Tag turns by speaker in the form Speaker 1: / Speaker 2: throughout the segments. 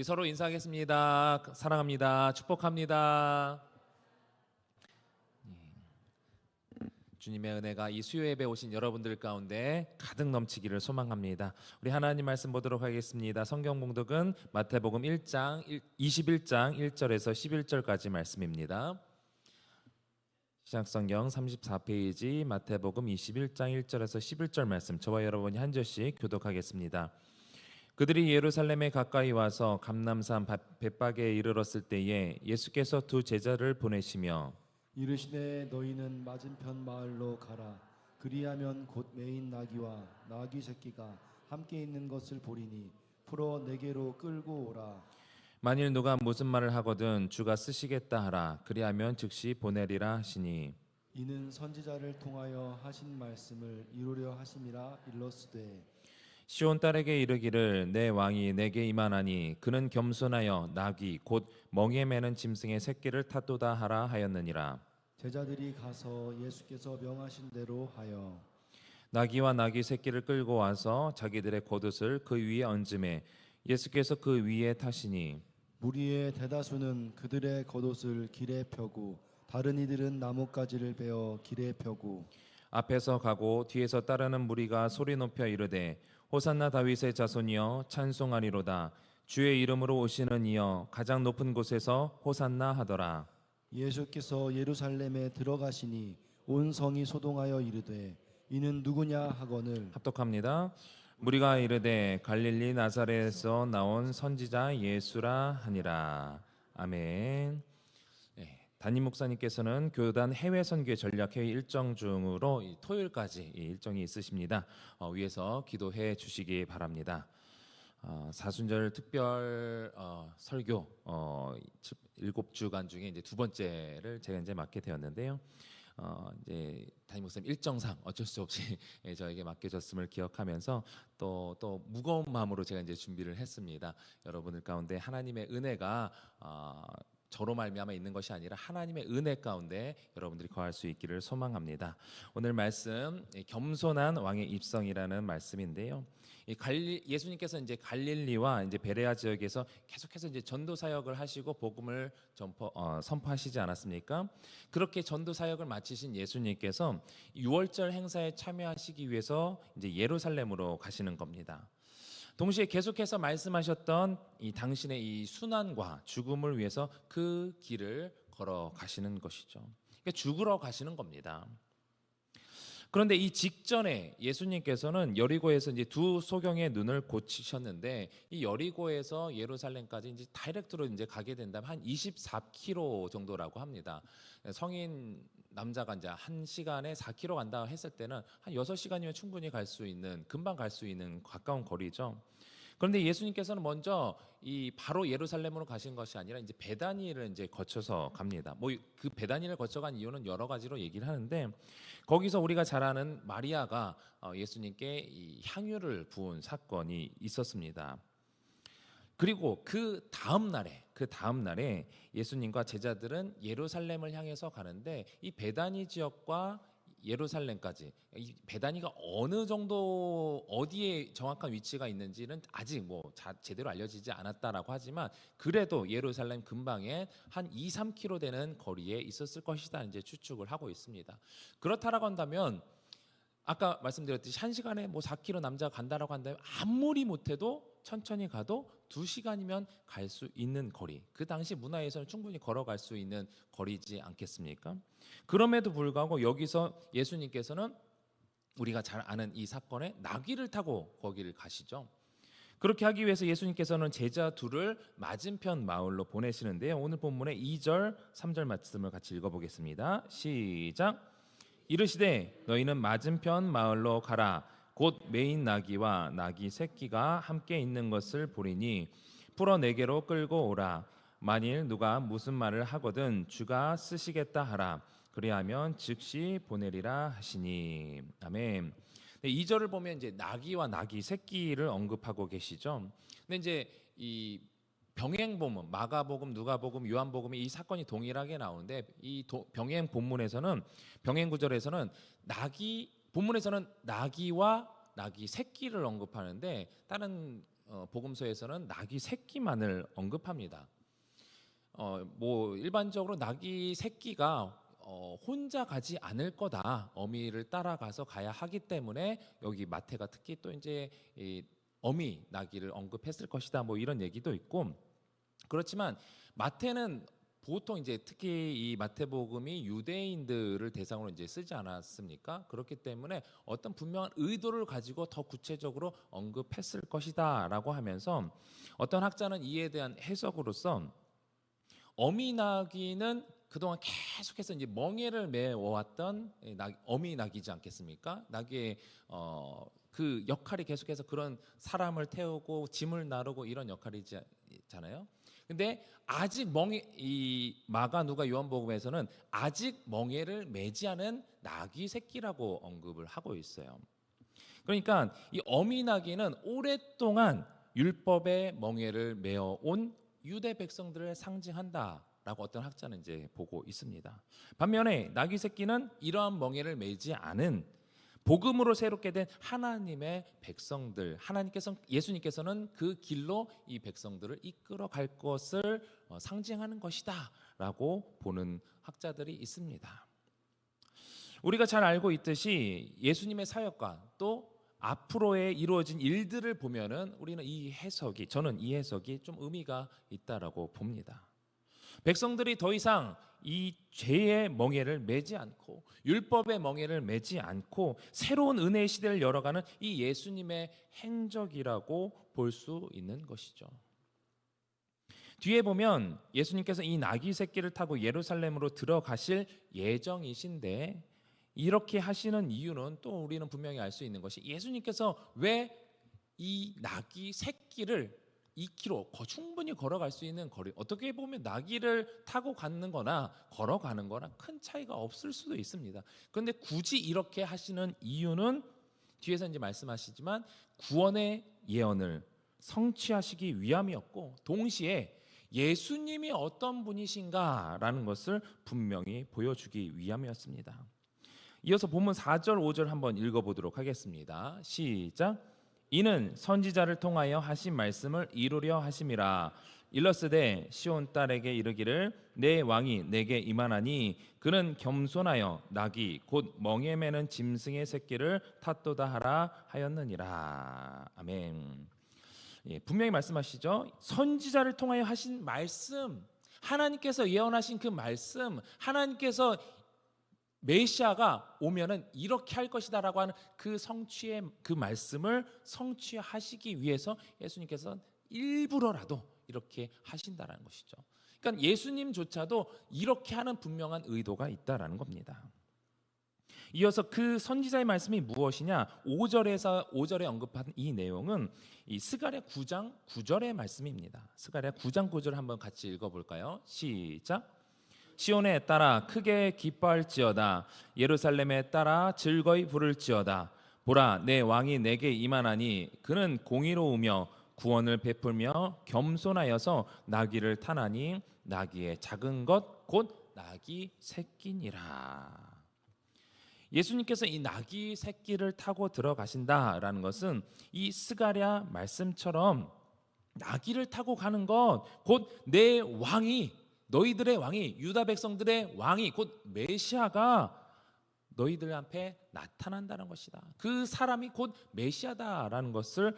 Speaker 1: 서로 인사하겠습니다. 사랑합니다. 축복합니다. 주님의 은혜가 이 수요 예배 오신 여러분들 가운데 가득 넘치기를 소망합니다. 우리 하나님 말씀 보도록 하겠습니다. 성경 봉독은 마태복음 1장 21장 1절에서 11절까지 말씀입니다. 시작성경 34페이지 마태복음 21장 1절에서 11절 말씀, 저와 여러분이 한 절씩 교독하겠습니다. 그들이 예루살렘에 가까이 와서 감람산 벳박에 이르렀을 때에 예수께서 두 제자를 보내시며
Speaker 2: 이르시되 너희는 맞은편 마을로 가라. 그리하면 곧 매인 나귀와 나귀 새끼가 함께 있는 것을 보리니 풀어 내게로 끌고 오라.
Speaker 1: 만일 누가 무슨 말을 하거든 주가 쓰시겠다 하라. 그리하면 즉시 보내리라 하시니
Speaker 2: 이는 선지자를 통하여 하신 말씀을 이루려 하심이라 일렀으되
Speaker 1: 시온 딸에게 이르기를 내 왕이 내게 임하나니 그는 겸손하여 나귀 곧 멍에 매는 짐승의 새끼를 탔도다 하라 하였느니라.
Speaker 2: 제자들이 가서 예수께서 명하신 대로 하여
Speaker 1: 나귀와 나귀 새끼를 끌고 와서 자기들의 겉옷을 그 위에 얹음에 예수께서 그 위에 타시니
Speaker 2: 무리의 대다수는 그들의 겉옷을 길에 펴고 다른 이들은 나뭇가지를 베어 길에 펴고
Speaker 1: 앞에서 가고 뒤에서 따르는 무리가 소리 높여 이르되 호산나 다윗의 자손이여 찬송하리로다. 주의 이름으로 오시는 이여 가장 높은 곳에서 호산나 하더라.
Speaker 2: 예수께서 예루살렘에 들어가시니 온 성이 소동하여 이르되 이는 누구냐 하거늘
Speaker 1: 합독합니다. 무리가 이르되 갈릴리 나사렛에서 나온 선지자 예수라 하니라. 아멘. 담임 목사님께서는 교단 해외 선교 전략회의 일정 중으로 토요일까지 일정이 있으십니다. 위에서 기도해 주시기 바랍니다. 사순절 특별 설교 7주간 중에 이제 두 번째를 제가 이제 맡게 되었는데요. 이제 담임 목사님 일정상 어쩔 수 없이 저에게 맡겨졌음을 기억하면서 또 무거운 마음으로 제가 이제 준비를 했습니다. 여러분들 가운데 하나님의 은혜가 저로 말미암아 있는 것이 아니라 하나님의 은혜 가운데 여러분들이 거할 수 있기를 소망합니다. 오늘 말씀 겸손한 왕의 입성이라는 말씀인데요. 예수님께서 이제 갈릴리와 이제 베레아 지역에서 계속해서 이제 전도 사역을 하시고 복음을 선포하시지 않았습니까? 그렇게 전도 사역을 마치신 예수님께서 6월절 행사에 참여하시기 위해서 이제 예루살렘으로 가시는 겁니다. 동시에 계속해서 말씀하셨던 이 당신의 이 순환과 죽음을 위해서 그 길을 걸어 가시는 것이죠. 그러니까 죽으러 가시는 겁니다. 그런데 이 직전에 예수님께서는 여리고에서 이제 두 소경의 눈을 고치셨는데 이 여리고에서 예루살렘까지 이제 다이렉트로 이제 가게 된다면 한 24km 정도라고 합니다. 성인 남자가 이제 1시간에 4km 간다 했을 때는 한 6시간이면 충분히 갈 수 있는, 금방 갈 수 있는 가까운 거리죠. 그런데 예수님께서는 먼저 이 바로 예루살렘으로 가신 것이 아니라 이제 베다니를 이제 거쳐서 갑니다. 뭐 그 베다니를 거쳐간 이유는 여러 가지로 얘기를 하는데 거기서 우리가 잘 아는 마리아가 예수님께 이 향유를 부은 사건이 있었습니다. 그리고 그 다음 날에 예수님과 제자들은 예루살렘을 향해서 가는데 이 베다니 지역과 예루살렘까지 이 베다니가 어느 정도 어디에 정확한 위치가 있는지는 아직 뭐 제대로 알려지지 않았다라고 하지만 그래도 예루살렘 근방에 한 2, 3km 되는 거리에 있었을 것이다 이제 추측을 하고 있습니다. 그렇다라고 한다면 아까 말씀드렸듯이 1시간에 뭐 4km 남자가 간다라고 한다면 아무리 못해도 천천히 가도 2시간이면 갈 수 있는 거리, 그 당시 문화에서는 충분히 걸어갈 수 있는 거리지 않겠습니까? 그럼에도 불구하고 여기서 예수님께서는 우리가 잘 아는 이 사건에 나귀를 타고 거기를 가시죠. 그렇게 하기 위해서 예수님께서는 제자 둘을 맞은편 마을로 보내시는데요. 오늘 본문의 2절, 3절 말씀을 같이 읽어보겠습니다. 시작. 이르시되 너희는 맞은편 마을로 가라. 곧 매인 나귀와 나귀 새끼가 함께 있는 것을 보리니 풀어 내게로 끌고 오라. 만일 누가 무슨 말을 하거든 주가 쓰시겠다 하라. 그리하면 즉시 보내리라 하시니. 아멘. 2절을 보면 이제 나귀와 나귀 새끼를 언급하고 계시죠. 근데 이제 이 병행 본문, 마가복음, 누가복음, 요한복음이 이 사건이 동일하게 나오는데 이 병행 본문에서는 병행 구절에서는 본문에서는 나귀와 나귀 새끼를 언급하는데 다른 복음서에서는 나귀 새끼만을 언급합니다. 뭐 일반적으로 나귀 새끼가 혼자 가지 않을 거다. 어미를 따라가서 가야 하기 때문에 여기 마태가 특히 또 이제 이 어미 나귀를 언급했을 것이다. 뭐 이런 얘기도 있고, 그렇지만 마태는 보통 이제 특히 이 마태복음이 유대인들을 대상으로 이제 쓰지 않았습니까? 그렇기 때문에 어떤 분명한 의도를 가지고 더 구체적으로 언급했을 것이다라고 하면서 어떤 학자는 이에 대한 해석으로서 어미 나귀는 그동안 계속해서 이제 멍에를 메워왔던 어미 나귀지 않겠습니까? 나귀의 그 역할이 계속해서 그런 사람을 태우고 짐을 나르고 이런 역할이잖아요. 근데 아직 이 마가 누가 요한복음에서는 아직 멍에를 매지 않은 나귀 새끼라고 언급을 하고 있어요. 그러니까 이 어미 나귀는 오랫동안 율법의 멍에를 메어온 유대 백성들을 상징한다라고 어떤 학자는 이제 보고 있습니다. 반면에 나귀 새끼는 이러한 멍에를 매지 않은 복음으로 새롭게 된 하나님의 백성들, 예수님께서는 그 길로 이 백성들을 이끌어 갈 것을 상징하는 것이다라고 보는 학자들이 있습니다. 우리가 잘 알고 있듯이 예수님의 사역과 또 앞으로의 이루어진 일들을 보면은 저는 이 해석이 좀 의미가 있다라고 봅니다. 백성들이 더 이상 이 죄의 멍에를 매지 않고 율법의 멍에를 매지 않고 새로운 은혜의 시대를 열어가는 이 예수님의 행적이라고 볼 수 있는 것이죠. 뒤에 보면 예수님께서 이 나귀 새끼를 타고 예루살렘으로 들어가실 예정이신데, 이렇게 하시는 이유는 또 우리는 분명히 알 수 있는 것이, 예수님께서 왜 이 나귀 새끼를 2km 충분히 걸어갈 수 있는 거리, 어떻게 보면 나귀를 타고 가는 거나 걸어가는 거나 큰 차이가 없을 수도 있습니다. 그런데 굳이 이렇게 하시는 이유는 뒤에서 이제 말씀하시지만 구원의 예언을 성취하시기 위함이었고, 동시에 예수님이 어떤 분이신가라는 것을 분명히 보여주기 위함이었습니다. 이어서 본문 4절 5절 한번 읽어보도록 하겠습니다. 시작. 이는 선지자를 통하여 하신 말씀을 이루려 하심이라. 일러스되 시온 딸에게 이르기를 내 왕이 내게 임하나니 그는 겸손하여 나귀 곧 멍에 매는 짐승의 새끼를 탔도다 하라 하였느니라. 아멘. 분명히 말씀하시죠. 선지자를 통하여 하신 말씀, 하나님께서 예언하신 그 말씀, 하나님께서 메시아가 오면은 이렇게 할 것이다라고 하는 그 성취의 그 말씀을 성취하시기 위해서 예수님께서 일부러라도 이렇게 하신다라는 것이죠. 그러니까 예수님조차도 이렇게 하는 분명한 의도가 있다라는 겁니다. 이어서 그 선지자의 말씀이 무엇이냐? 5절에 언급한 이 내용은 이 스가랴 9장 9절의 말씀입니다. 스가랴 9장 9절 한번 같이 읽어볼까요? 시작. 시온에 따라 크게 기뻐할지어다. 예루살렘에 따라 즐거이 부를지어다. 보라, 내 왕이 내게 임하나니 그는 공의로우며 구원을 베풀며 겸손하여서 나귀를 타나니 나귀의 작은 것 곧 나귀 새끼니라. 예수님께서 이 나귀 새끼를 타고 들어가신다라는 것은 이 스가랴 말씀처럼 나귀를 타고 가는 것 곧 내 왕이, 너희들의 왕이, 유다 백성들의 왕이 곧 메시아가 너희들 앞에 나타난다는 것이다. 그 사람이 곧 메시아다라는 것을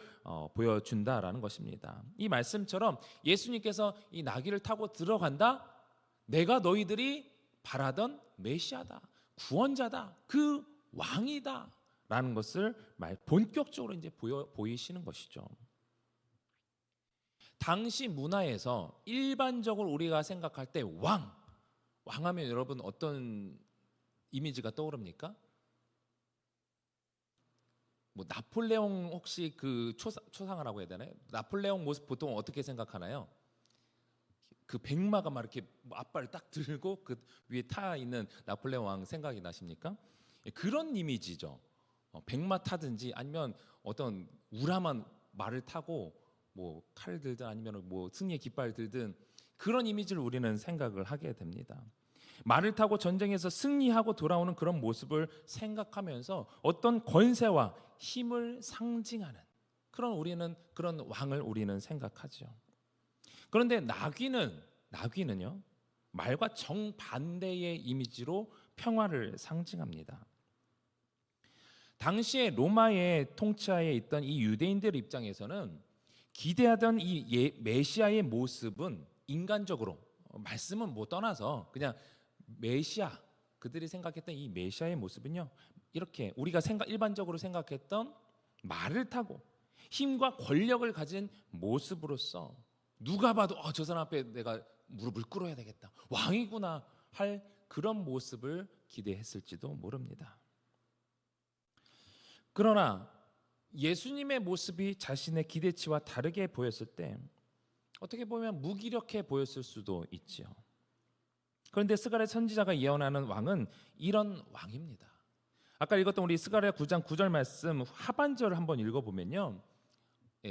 Speaker 1: 보여준다라는 것입니다. 이 말씀처럼 예수님께서 이 나귀를 타고 들어간다. 내가 너희들이 바라던 메시아다, 구원자다, 그 왕이다라는 것을 본격적으로 이제 보이시는 것이죠. 당시 문화에서 일반적으로 우리가 생각할 때 왕하면 여러분 어떤 이미지가 떠오릅니까? 뭐 나폴레옹 혹시 그 초상화라고 해야 되나요? 나폴레옹 모습 보통 어떻게 생각하나요? 그 백마가 막 이렇게 앞발을 딱 들고 그 위에 타 있는 나폴레옹 왕 생각이 나십니까? 그런 이미지죠. 백마 타든지 아니면 어떤 우람한 말을 타고 뭐 칼을 들든 아니면 뭐 승리의 깃발 들든 그런 이미지를 우리는 생각을 하게 됩니다. 말을 타고 전쟁에서 승리하고 돌아오는 그런 모습을 생각하면서 어떤 권세와 힘을 상징하는 그런 우리는 그런 왕을 우리는 생각하죠. 그런데 나귀는요, 말과 정반대의 이미지로 평화를 상징합니다. 당시에 로마의 통치하에 있던 이 유대인들 입장에서는 기대하던 이 메시아의 모습은 인간적으로 말씀은 못 떠나서 그냥 메시아, 그들이 생각했던 이 메시아의 모습은요, 이렇게 우리가 일반적으로 생각했던 말을 타고 힘과 권력을 가진 모습으로서 누가 봐도 저 사람 앞에 내가 무릎을 꿇어야 되겠다, 왕이구나 할 그런 모습을 기대했을지도 모릅니다. 그러나 예수님의 모습이 자신의 기대치와 다르게 보였을 때 어떻게 보면 무기력해 보였을 수도 있지요. 그런데 스가랴 선지자가 예언하는 왕은 이런 왕입니다. 아까 읽었던 우리 스가랴 9장 9절 말씀 하반절을 한번 읽어보면요,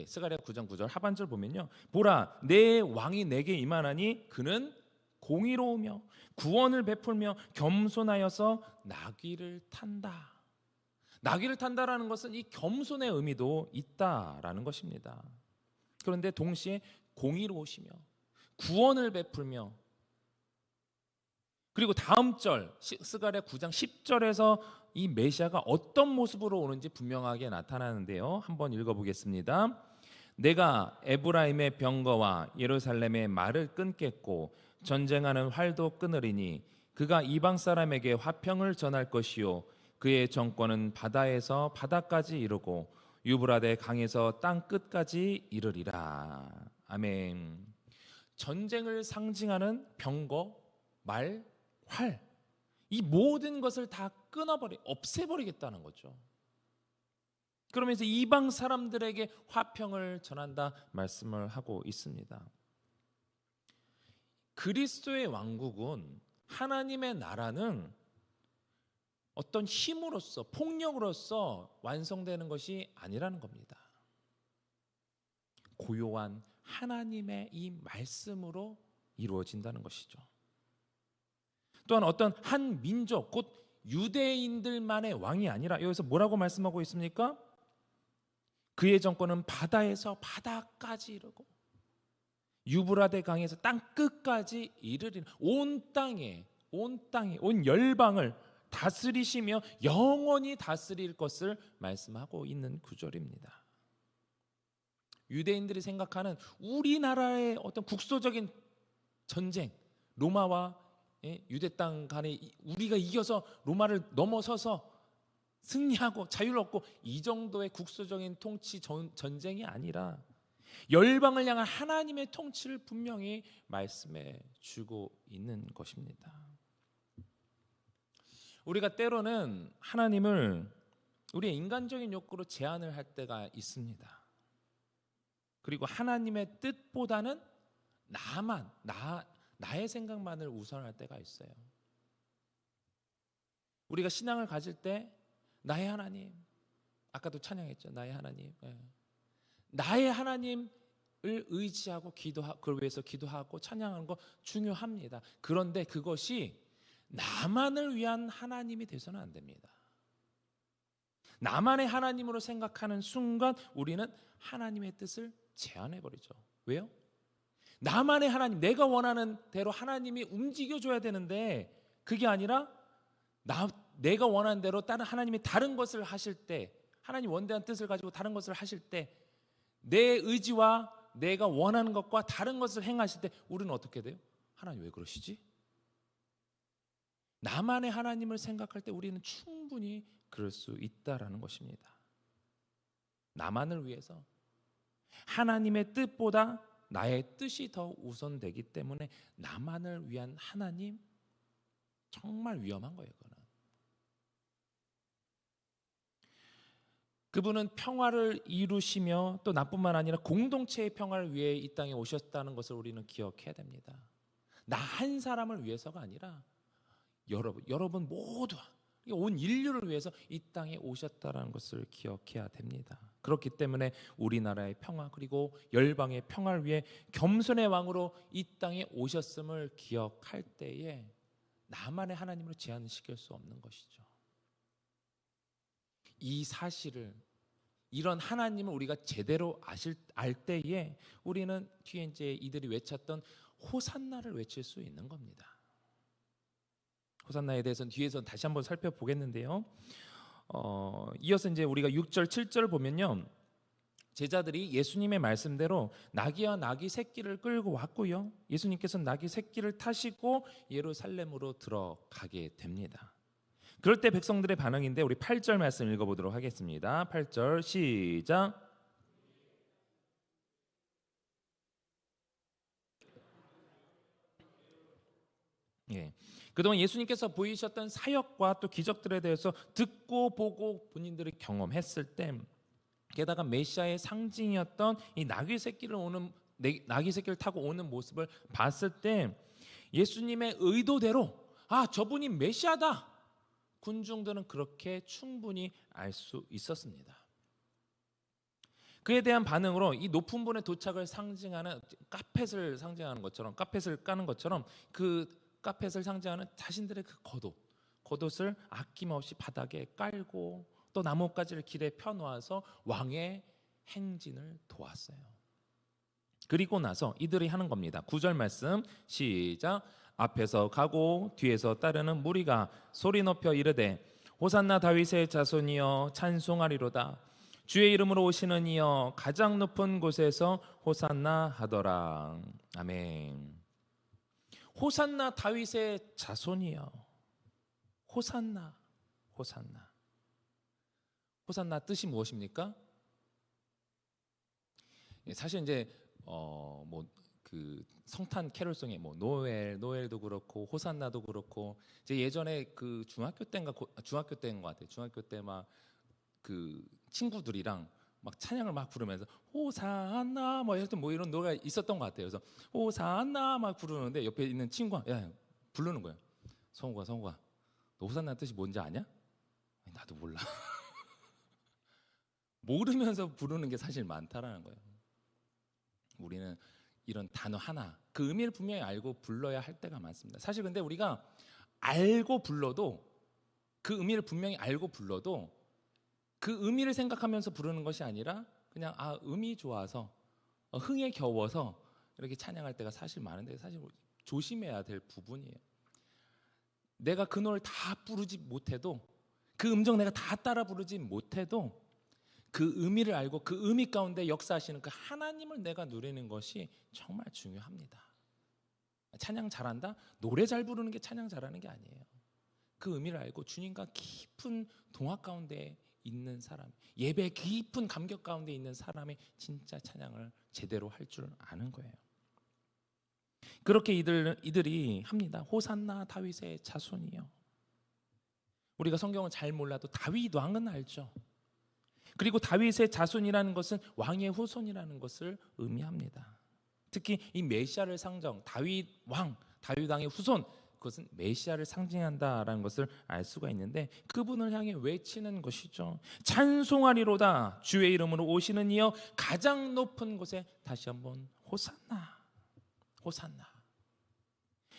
Speaker 1: 스가랴 9장 9절 하반절 보면요, 보라 내 왕이 내게 임하나니 그는 공의로우며 구원을 베풀며 겸손하여서 나귀를 탄다. 나귀를 탄다라는 것은 이 겸손의 의미도 있다라는 것입니다. 그런데 동시에 공의로우시며 구원을 베풀며, 그리고 다음 절 스가랴 9장 10절에서 이 메시아가 어떤 모습으로 오는지 분명하게 나타나는데요, 한번 읽어보겠습니다. 내가 에브라임의 병거와 예루살렘의 말을 끊겠고 전쟁하는 활도 끊으리니 그가 이방 사람에게 화평을 전할 것이요 그의 정권은 바다에서 바다까지 이르고 유브라데 강에서 땅 끝까지 이르리라. 아멘. 전쟁을 상징하는 병거, 말, 활, 이 모든 것을 다 없애버리겠다는 거죠. 그러면서 이방 사람들에게 화평을 전한다 말씀을 하고 있습니다. 그리스도의 왕국은, 하나님의 나라는 어떤 힘으로써, 폭력으로써 완성되는 것이 아니라는 겁니다. 고요한 하나님의 이 말씀으로 이루어진다는 것이죠. 또한 어떤 한 민족, 곧 유대인들만의 왕이 아니라, 여기서 뭐라고 말씀하고 있습니까? 그의 정권은 바다에서 바다까지 이르고 유브라데 강에서 땅 끝까지 이르리는, 온 땅에 온 열방을 다스리시며 영원히 다스릴 것을 말씀하고 있는 구절입니다. 유대인들이 생각하는 우리나라의 어떤 국소적인 전쟁, 로마와 유대 땅 간에 우리가 이겨서 로마를 넘어서서 승리하고 자유를 얻고, 이 정도의 국소적인 통치 전쟁이 아니라 열방을 향한 하나님의 통치를 분명히 말씀해 주고 있는 것입니다. 우리가 때로는 하나님을 우리의 인간적인 욕구로 제한을 할 때가 있습니다. 그리고 하나님의 뜻보다는 나의 생각만을 우선할 때가 있어요. 우리가 신앙을 가질 때 나의 하나님, 아까도 찬양했죠. 나의 하나님, 나의 하나님을 의지하고 그걸 위해서 기도하고 찬양하는 거 중요합니다. 그런데 그것이 나만을 위한 하나님이 돼서는 안 됩니다. 나만의 하나님으로 생각하는 순간 우리는 하나님의 뜻을 제한해버리죠. 왜요? 나만의 하나님, 내가 원하는 대로 하나님이 움직여줘야 되는데, 그게 아니라 내가 원하는 대로 하나님이 다른 것을 하실 때, 하나님 원대한 뜻을 가지고 다른 것을 하실 때, 내 의지와 내가 원하는 것과 다른 것을 행하실 때 우리는 어떻게 돼요? 하나님 왜 그러시지? 나만의 하나님을 생각할 때 우리는 충분히 그럴 수 있다라는 것입니다. 나만을 위해서 하나님의 뜻보다 나의 뜻이 더 우선되기 때문에 나만을 위한 하나님, 정말 위험한 거예요. 그분은 평화를 이루시며 또 나뿐만 아니라 공동체의 평화를 위해 이 땅에 오셨다는 것을 우리는 기억해야 됩니다. 나 한 사람을 위해서가 아니라 여러분 모두, 온 인류를 위해서 이 땅에 오셨다는 것을 기억해야 됩니다. 그렇기 때문에 우리나라의 평화, 그리고 열방의 평화를 위해 겸손의 왕으로 이 땅에 오셨음을 기억할 때에 나만의 하나님으로 제한시킬 수 없는 것이죠. 이 사실을, 이런 하나님을 우리가 제대로 알 때에 우리는 뒤에 이제 이들이 외쳤던 호산나를 외칠 수 있는 겁니다. 호산나에 대해서는 뒤에서 다시 한번 살펴보겠는데요. 이어서 이제 우리가 6절, 7절 보면요. 제자들이 예수님의 말씀대로 나귀와 나귀 새끼를 끌고 왔고요. 예수님께서는 나귀 새끼를 타시고 예루살렘으로 들어가게 됩니다. 그럴 때 백성들의 반응인데 우리 8절 말씀 읽어보도록 하겠습니다. 8절 시작. 예. 그동안 예수님께서 보이셨던 사역과 또 기적들에 대해서 듣고 보고 본인들이 경험했을 때, 게다가 메시아의 상징이었던 이 나귀 새끼를 타고 오는 모습을 봤을 때 예수님의 의도대로 저분이 메시아다. 군중들은 그렇게 충분히 알 수 있었습니다. 그에 대한 반응으로 이 높은 분의 도착을 상징하는 카펫을 상징하는 것처럼, 카펫을 까는 것처럼 그 카펫을 상징하는 자신들의 그 겉옷을 아낌없이 바닥에 깔고 또 나뭇가지를 길에 펴놓아서 왕의 행진을 도왔어요. 그리고 나서 이들이 하는 겁니다. 9절 말씀 시작. 앞에서 가고 뒤에서 따르는 무리가 소리 높여 이르되 호산나 다윗의 자손이여 찬송하리로다. 주의 이름으로 오시는 이여 가장 높은 곳에서 호산나 하더라. 아멘. 호산나 다윗의 자손이여. 호산나. 호산나 뜻이 무엇입니까? 사실 이제 그 성탄 캐롤송에 노엘도 그렇고 호산나도 그렇고, 이제 예전에 그 중학교 때인 것 같아요. 중학교 때 막 그 친구들이랑 막 찬양을 막 부르면서 호산나 이런 노래가 있었던 것 같아요. 그래서 호산나 막 부르는데 옆에 있는 친구가 부르는 거예요. 성우가 너 호산나 뜻이 뭔지 아냐? 나도 몰라. 모르면서 부르는 게 사실 많다라는 거예요. 우리는 이런 단어 하나, 그 의미를 분명히 알고 불러야 할 때가 많습니다. 사실 근데 우리가 알고 불러도, 그 의미를 분명히 알고 불러도 그 의미를 생각하면서 부르는 것이 아니라 그냥 음이 좋아서 흥에 겨워서 이렇게 찬양할 때가 사실 많은데, 사실 조심해야 될 부분이에요. 내가 그 노래를 다 부르지 못해도, 그 음정 내가 다 따라 부르지 못해도 그 의미를 알고 그 의미 가운데 역사하시는 그 하나님을 내가 누리는 것이 정말 중요합니다. 찬양 잘한다? 노래 잘 부르는 게 찬양 잘하는 게 아니에요. 그 의미를 알고 주님과 깊은 동화 가운데 있는 사람, 예배 깊은 감격 가운데 있는 사람이 진짜 찬양을 제대로 할 줄 아는 거예요. 그렇게 이들이 합니다. 호산나 다윗의 자손이요. 우리가 성경을 잘 몰라도 다윗 왕은 알죠. 그리고 다윗의 자손이라는 것은 왕의 후손이라는 것을 의미합니다. 특히 이 메시아를 다윗 왕의 후손, 그것은 메시아를 상징한다라는 것을 알 수가 있는데, 그분을 향해 외치는 것이죠. 찬송하리로다. 주의 이름으로 오시는 이여 가장 높은 곳에, 다시 한번 호산나.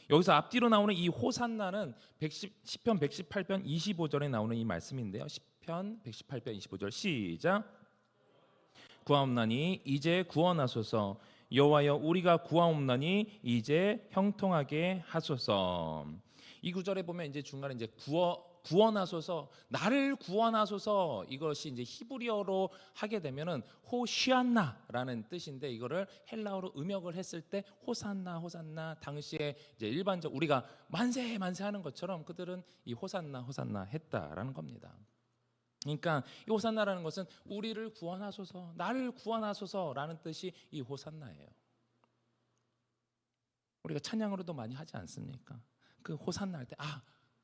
Speaker 1: 여기서 앞뒤로 나오는 이 호산나는 시편 118편 25절에 나오는 이 말씀인데요. 시편 118편 25절 시작. 구하옵나니 이제 구원하소서. 여호와여 우리가 구하옵나니 이제 형통하게 하소서. 이 구절에 보면 이제 중간에 이제 구원하소서, 나를 구원하소서, 이것이 이제 히브리어로 하게 되면은 호시안나라는 뜻인데, 이거를 헬라어로 음역을 했을 때 호산나 당시에 이제 일반적 우리가 만세 하는 것처럼 그들은 이 호산나 했다라는 겁니다. 그러니까 이 호산나라는 것은 우리를 구원하소서, 나를 구원하소서라는 뜻이 이 호산나예요. 우리가 찬양으로도 많이 하지 않습니까? 그 호산나 할 때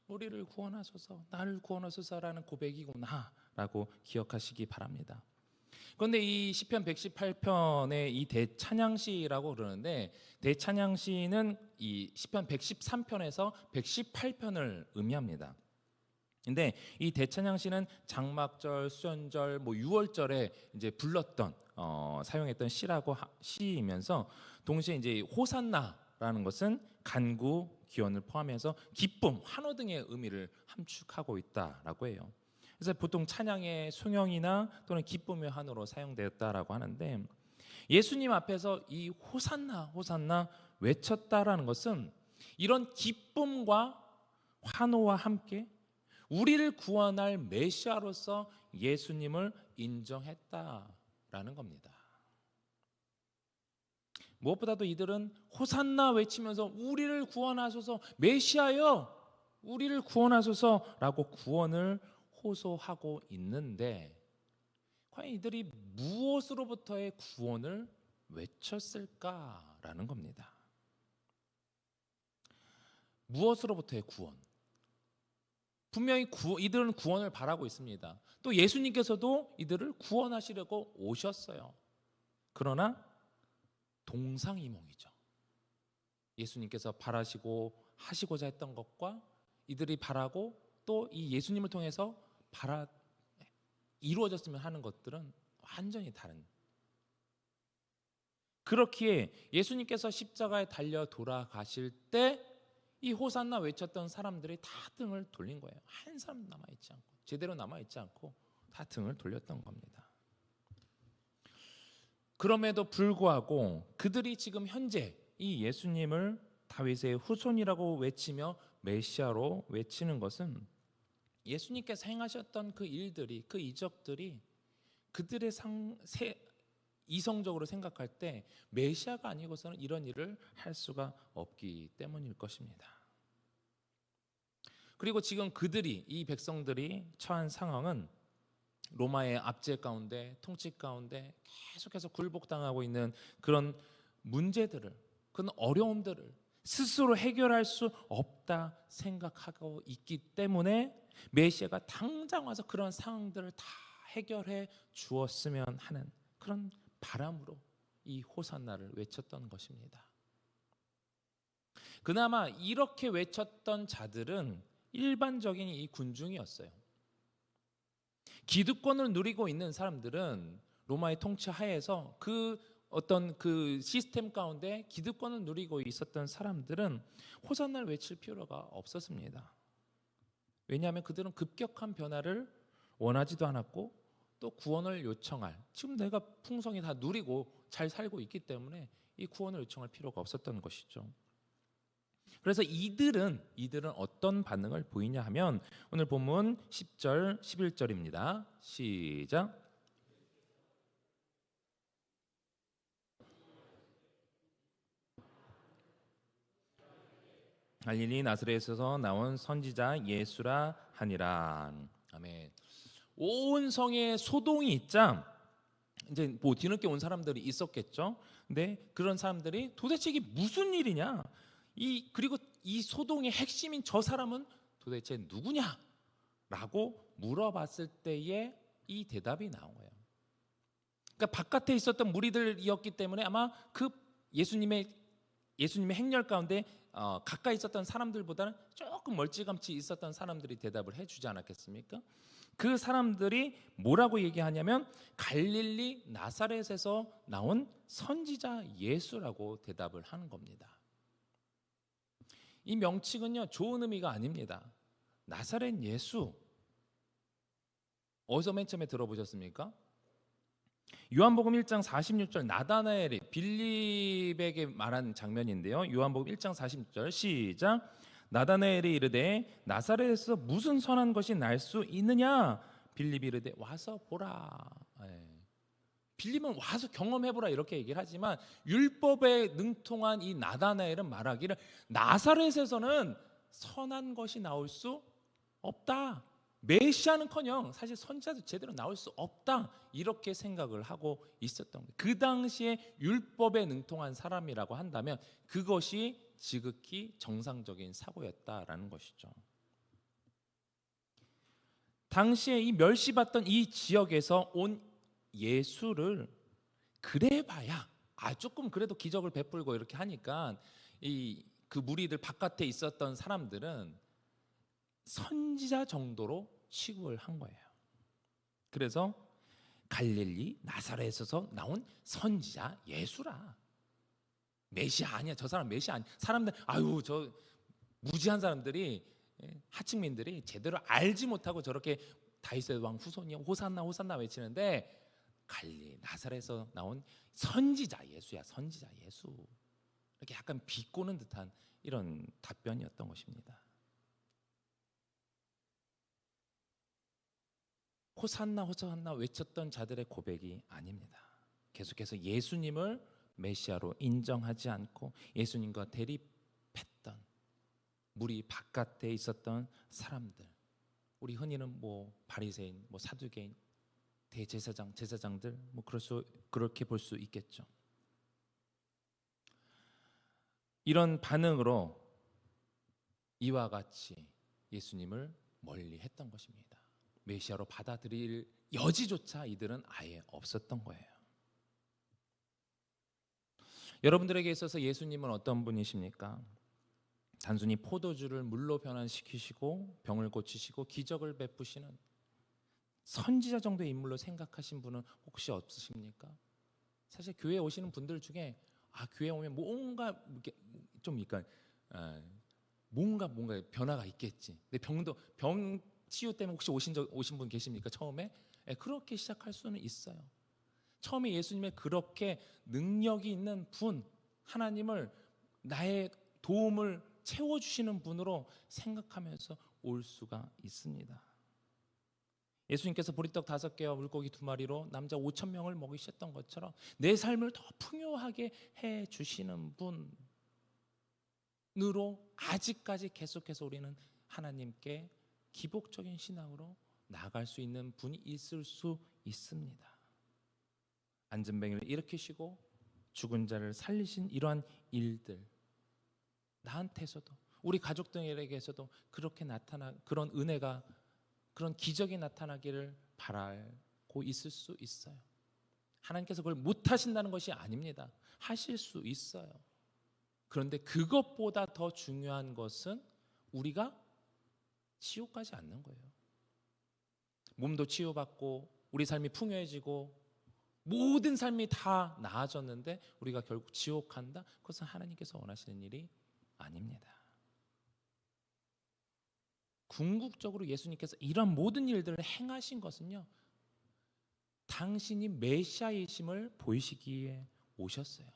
Speaker 1: 우리를 구원하소서, 나를 구원하소서라는 고백이구나라고 기억하시기 바랍니다. 그런데 이 시편 118편의 이 대찬양시라고 그러는데, 대찬양시는 이 시편 113편에서 118편을 의미합니다. 근데 이 대찬양시는 장막절, 수전절, 유월절에 이제 불렀던 사용했던 시이면서 동시에 이제 호산나라는 것은 간구, 기원을 포함해서 기쁨, 환호 등의 의미를 함축하고 있다라고 해요. 그래서 보통 찬양의 송영이나 또는 기쁨의 환호로 사용되었다라고 하는데, 예수님 앞에서 이 호산나 호산나 외쳤다라는 것은 이런 기쁨과 환호와 함께 우리를 구원할 메시아로서 예수님을 인정했다라는 겁니다. 무엇보다도 이들은 호산나 외치면서 우리를 구원하소서, 메시아여 우리를 구원하소서라고 구원을 호소하고 있는데, 과연 이들이 무엇으로부터의 구원을 외쳤을까라는 겁니다. 무엇으로부터의 구원? 분명히 이들은 구원을 바라고 있습니다. 또 예수님께서도 이들을 구원하시려고 오셨어요. 그러나 동상이몽이죠. 예수님께서 바라시고 하시고자 했던 것과 이들이 바라고 또 이 예수님을 통해서 이루어졌으면 하는 것들은 완전히 다른. 그렇기에 예수님께서 십자가에 달려 돌아가실 때 이 호산나 외쳤던 사람들이 다 등을 돌린 거예요. 한 사람 남아있지 않고, 제대로 남아있지 않고 다 등을 돌렸던 겁니다. 그럼에도 불구하고 그들이 지금 현재 이 예수님을 다윗의 후손이라고 외치며 메시아로 외치는 것은 예수님께서 행하셨던 그 일들이, 그 이적들이 그들의 이성적으로 생각할 때 메시아가 아니고서는 이런 일을 할 수가 없기 때문일 것입니다. 그리고 지금 그들이, 이 백성들이 처한 상황은 로마의 압제 가운데, 통치 가운데 계속해서 굴복당하고 있는 그런 문제들을, 그런 어려움들을 스스로 해결할 수 없다 생각하고 있기 때문에 메시아가 당장 와서 그런 상황들을 다 해결해 주었으면 하는 그런 바람으로 이 호산나를 외쳤던 것입니다. 그나마 이렇게 외쳤던 자들은 일반적인 이 군중이었어요. 기득권을 누리고 있는 사람들은 로마의 통치 하에서 그 어떤 그 시스템 가운데 기득권을 누리고 있었던 사람들은 호산나를 외칠 필요가 없었습니다. 왜냐하면 그들은 급격한 변화를 원하지도 않았고 또 구원을 요청할, 지금 내가 풍성히 다 누리고 잘 살고 있기 때문에 이 구원을 요청할 필요가 없었던 것이죠. 그래서 이들은 어떤 반응을 보이냐 하면 오늘 본문 10절 11절입니다. 시작. 갈릴리 나사렛에서 나온 선지자 예수라 하니라. 아멘. 온 성에 소동이 있자 이제 뭐 뒤늦게 온 사람들이 있었겠죠. 근데 그런 사람들이 도대체 이게 무슨 일이냐? 그리고 이 소동의 핵심인 저 사람은 도대체 누구냐라고 물어봤을 때에 이 대답이 나온 거예요. 그러니까 바깥에 있었던 무리들이었기 때문에 아마 그 예수님의 행렬 가운데 가까이 있었던 사람들보다는 조금 멀찌감치 있었던 사람들이 대답을 해주지 않았겠습니까? 그 사람들이 뭐라고 얘기하냐면 갈릴리 나사렛에서 나온 선지자 예수라고 대답을 하는 겁니다. 이 명칭은요 좋은 의미가 아닙니다. 나사렛 예수, 어디서 맨 처음에 들어보셨습니까? 요한복음 1장 46절 나다나엘이 빌립에게 말한 장면인데요. 요한복음 1장 46절 시작. 나다나엘이 이르되 나사렛에서 무슨 선한 것이 날 수 있느냐? 빌립이 이르되 와서 보라. 빌립은 와서 경험해보라 이렇게 얘기를 하지만 율법에 능통한 이 나다나엘은 말하기를 나사렛에서는 선한 것이 나올 수 없다. 메시아는커녕 사실 선지자도 제대로 나올 수 없다 이렇게 생각을 하고 있었던 거예요. 그 당시에 율법에 능통한 사람이라고 한다면 그것이 지극히 정상적인 사고였다라는 것이죠. 당시에 이 멸시받던 이 지역에서 온 예수를 그래봐야 조금 그래도 기적을 베풀고 이렇게 하니까 그 무리들 바깥에 있었던 사람들은 선지자 정도로 취급을 한 거예요. 그래서 갈릴리 나사렛에서 나온 선지자 예수라. 메시아 아니야. 저 사람 메시아 아니야. 사람들 저 무지한 사람들이 하층민들이 제대로 알지 못하고 저렇게
Speaker 3: 다윗의 왕 후손이 호산나 호산나 외치는데 갈릴리 나사렛에서 나온 선지자 예수야, 선지자 예수. 이렇게 약간 비꼬는 듯한 이런 답변이었던 것입니다. 호산나 호산나 외쳤던 자들의 고백이 아닙니다. 계속해서 예수님을 메시아로 인정하지 않고 예수님과 대립했던 무리 바깥에 있었던 사람들, 우리 흔히는 뭐 바리새인, 뭐 사두개인, 대제사장, 제사장들, 뭐 그렇게 볼 수 있겠죠. 이런 반응으로 이와 같이 예수님을 멀리했던 것입니다. 메시아로 받아들일 여지조차 이들은 아예 없었던 거예요. 여러분들에게 있어서 예수님은 어떤 분이십니까? 단순히 포도주를 물로 변환시키시고 병을 고치시고 기적을 베푸시는 선지자 정도의 인물로 생각하신 분은 혹시 없으십니까? 사실 교회에 오시는 분들 중에 교회에 오면 뭔가 뭔가 변화가 있겠지. 근데 병 치유 때문에 혹시 오신 분 계십니까? 처음에 그렇게 시작할 수는 있어요. 처음에 예수님의 그렇게 능력이 있는 분, 하나님을 나의 도움을 채워주시는 분으로 생각하면서 올 수가 있습니다. 예수님께서 보리떡 5개와 물고기 2마리로 남자 5,000명을 먹이셨던 것처럼 내 삶을 더 풍요하게 해주시는 분으로 아직까지 계속해서 우리는 하나님께 기복적인 신앙으로 나아갈 수 있는 분이 있을 수 있습니다. 안전뱅이를 일으키시고 죽은 자를 살리신 이러한 일들, 나한테서도 우리 가족들에게서도 그렇게 그런 은혜가, 그런 기적이 나타나기를 바라고 있을 수 있어요. 하나님께서 그걸 못하신다는 것이 아닙니다. 하실 수 있어요. 그런데 그것보다 더 중요한 것은 우리가 치유 가지 않는 거예요. 몸도 치유받고 우리 삶이 풍요해지고 모든 삶이 다 나아졌는데 우리가 결국 지옥 간다? 그것은 하나님께서 원하시는 일이 아닙니다. 궁극적으로 예수님께서 이런 모든 일들을 행하신 것은요, 당신이 메시아이심을 보이시기에 오셨어요.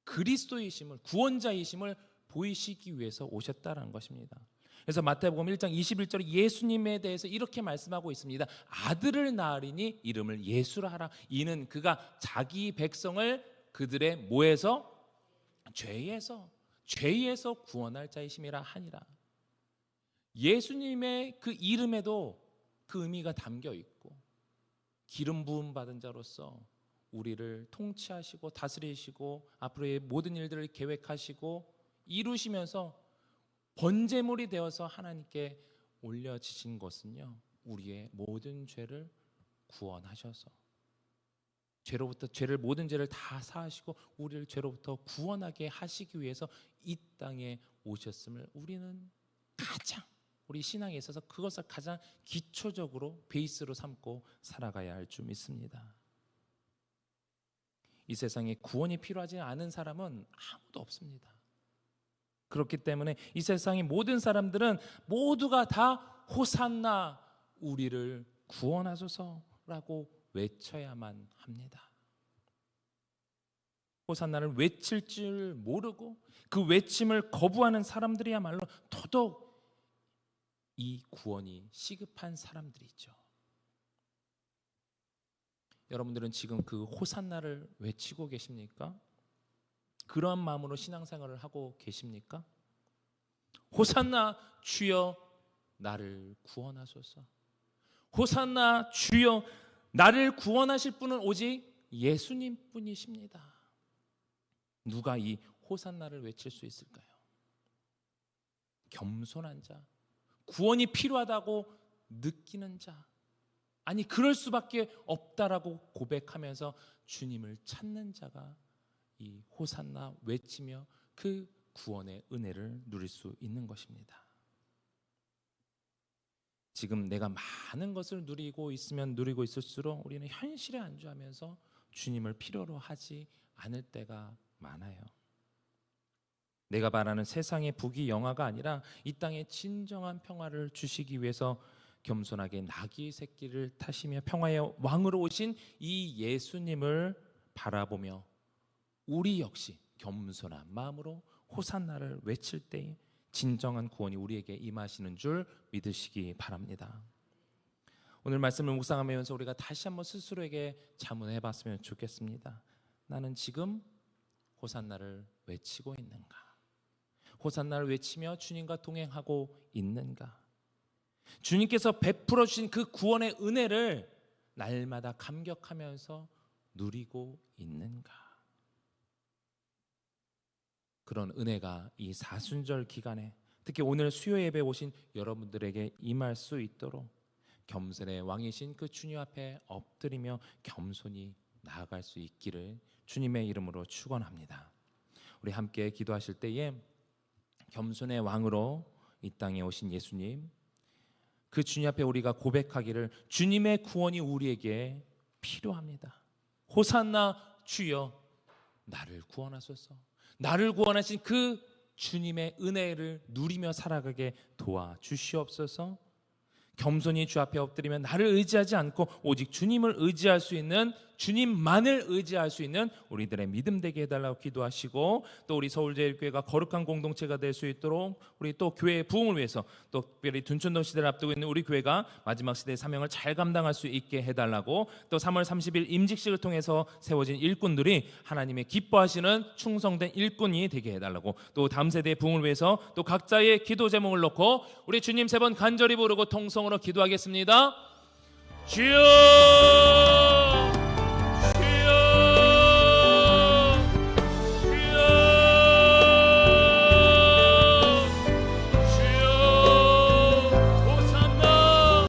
Speaker 3: 그리스도이심을, 구원자이심을 보이시기 위해서 오셨다는 것입니다. 그래서 마태복음 1장 21절에 예수님에 대해서 이렇게 말씀하고 있습니다. 아들을 낳으리니 이름을 예수라 하라. 이는 그가 자기 백성을 그들의 뭐에서? 죄에서 구원할 자이심이라 하니라. 예수님의 그 이름에도 그 의미가 담겨 있고, 기름 부음 받은 자로서 우리를 통치하시고 다스리시고 앞으로의 모든 일들을 계획하시고 이루시면서 번제물이 되어서 하나님께 올려지신 것은요, 우리의 모든 죄를 구원하셔서 모든 죄를 다 사하시고 우리를 죄로부터 구원하게 하시기 위해서 이 땅에 오셨음을 우리는 우리 신앙에 있어서 그것을 가장 기초적으로 베이스로 삼고 살아가야 할 줄 믿습니다. 이 세상에 구원이 필요하지 않은 사람은 아무도 없습니다. 그렇기 때문에 이 세상의 모든 사람들은 모두가 다 호산나 우리를 구원하소서라고 외쳐야만 합니다. 호산나를 외칠 줄 모르고 그 외침을 거부하는 사람들이야말로 더더욱 이 구원이 시급한 사람들이죠. 여러분들은 지금 그 호산나를 외치고 계십니까? 그러한 마음으로 신앙생활을 하고 계십니까? 호산나 주여 나를 구원하소서. 호산나 주여 나를 구원하실 분은 오직 예수님 뿐이십니다. 누가 이 호산나를 외칠 수 있을까요? 겸손한 자, 구원이 필요하다고 느끼는 자, 아니 그럴 수밖에 없다라고 고백하면서 주님을 찾는 자가 이 호산나 외치며 그 구원의 은혜를 누릴 수 있는 것입니다. 지금 내가 많은 것을 누리고 있을수록 우리는 현실에 안주하면서 주님을 필요로 하지 않을 때가 많아요. 내가 바라는 세상의 부귀 영화가 아니라 이 땅에 진정한 평화를 주시기 위해서 겸손하게 나귀 새끼를 타시며 평화의 왕으로 오신 이 예수님을 바라보며 우리 역시 겸손한 마음으로 호산나를 외칠 때 진정한 구원이 우리에게 임하시는 줄 믿으시기 바랍니다. 오늘 말씀을 묵상하면서 우리가 다시 한번 스스로에게 자문해 봤으면 좋겠습니다. 나는 지금 호산나를 외치고 있는가? 호산나를 외치며 주님과 동행하고 있는가? 주님께서 베풀어 주신 그 구원의 은혜를 날마다 감격하면서 누리고 있는가? 그런 은혜가 이 사순절 기간에 특히 오늘 수요 예배 오신 여러분들에게 임할 수 있도록 겸손의 왕이신 그 주님 앞에 엎드리며 겸손히 나아갈 수 있기를 주님의 이름으로 축원합니다. 우리 함께 기도하실 때에 겸손의 왕으로 이 땅에 오신 예수님, 그 주님 앞에 우리가 고백하기를 주님의 구원이 우리에게 필요합니다. 호산나 주여 나를 구원하소서. 나를 구원하신 그 주님의 은혜를 누리며 살아가게 도와주시옵소서. 겸손히 주 앞에 엎드리면 나를 의지하지 않고 오직 주님을 의지할 수 있는, 주님만을 의지할 수 있는 우리들의 믿음 되게 해달라고 기도하시고, 또 우리 서울제일교회가 거룩한 공동체가 될 수 있도록 우리 또 교회의 부흥을 위해서 또 특별히 둔촌동 시대를 앞두고 있는 우리 교회가 마지막 시대의 사명을 잘 감당할 수 있게 해달라고, 또 3월 30일 임직식을 통해서 세워진 일꾼들이 하나님의 기뻐하시는 충성된 일꾼이 되게 해달라고, 또 다음 세대의 부흥을 위해서 또 각자의 기도 제목을 놓고 우리 주님 3번 간절히 부르고 통성으로 기도하겠습니다. 주여